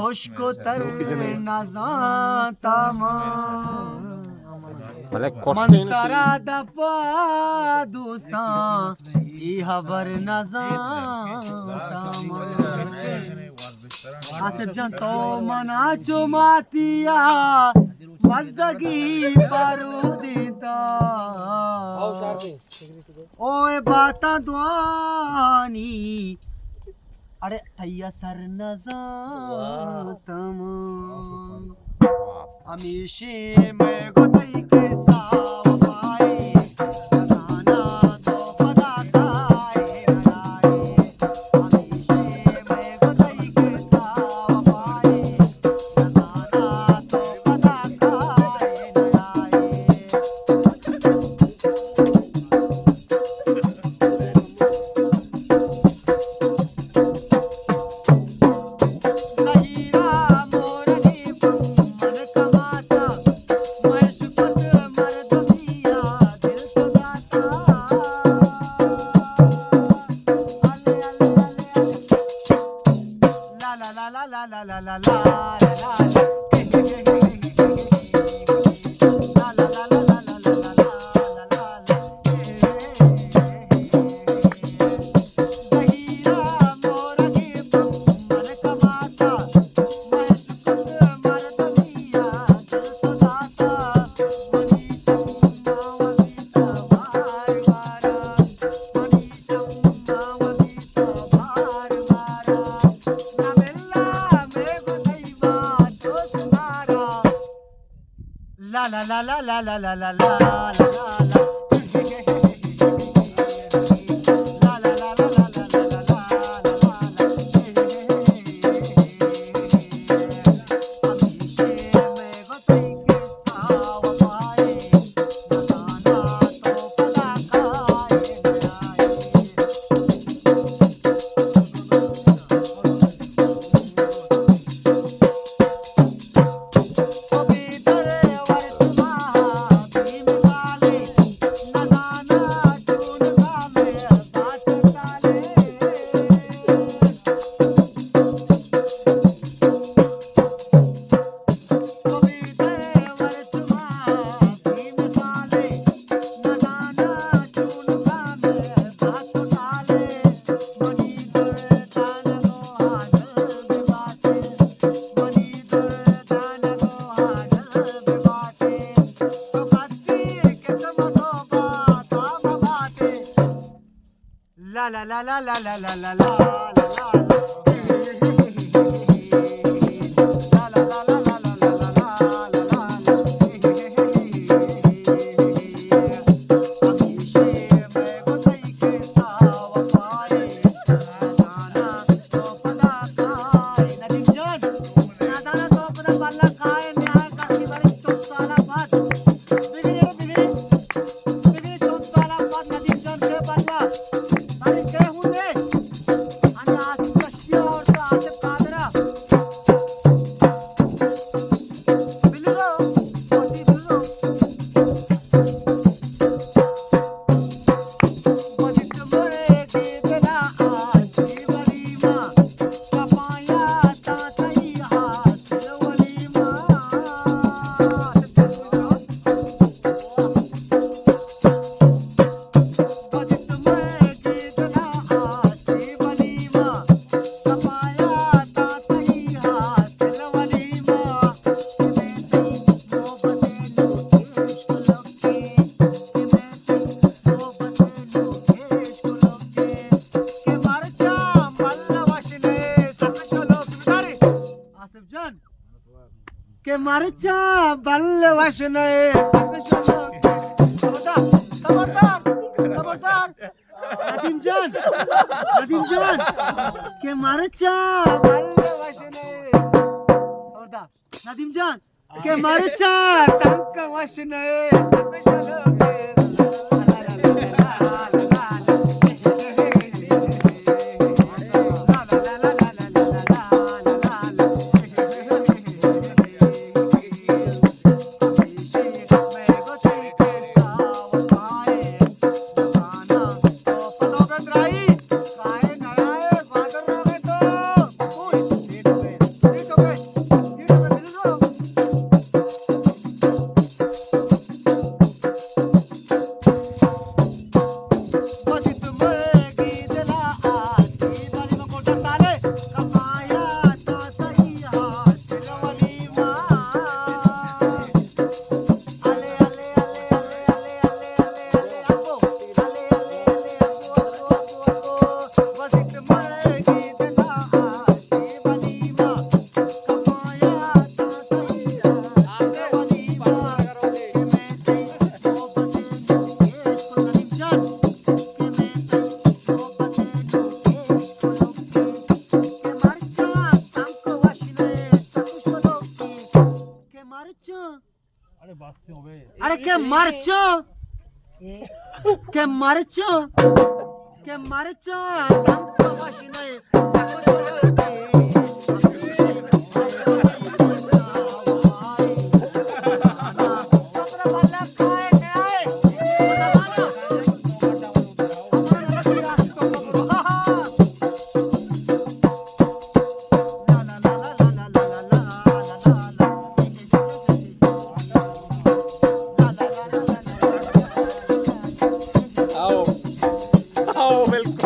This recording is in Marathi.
हुश्को तर नजातमा मंतरा दपा दोस्ता ई हबर नजातमा आसिफ जान तो मना चुमातिया मजगी बारूदीता ओए बाता द्वानी अरे थैया सर नजातम हमेशे मैं गोतई के सावपाए नगाना तो पदा खाए नगाए हमेशे मैं गोतई के सावपाए नगाना तो पदा खाए नगाए La la la la la la la la la la la. La la la la la la la la la la. के मरचा बल्ले वशने खबरदार खबरदार नदीम जान के मरचा बल्ले वशने खबरदार नदीम जान के मरचा टंक वशने अरे के मरचो के मरचो tanto başına आओ आओ बिल्कुल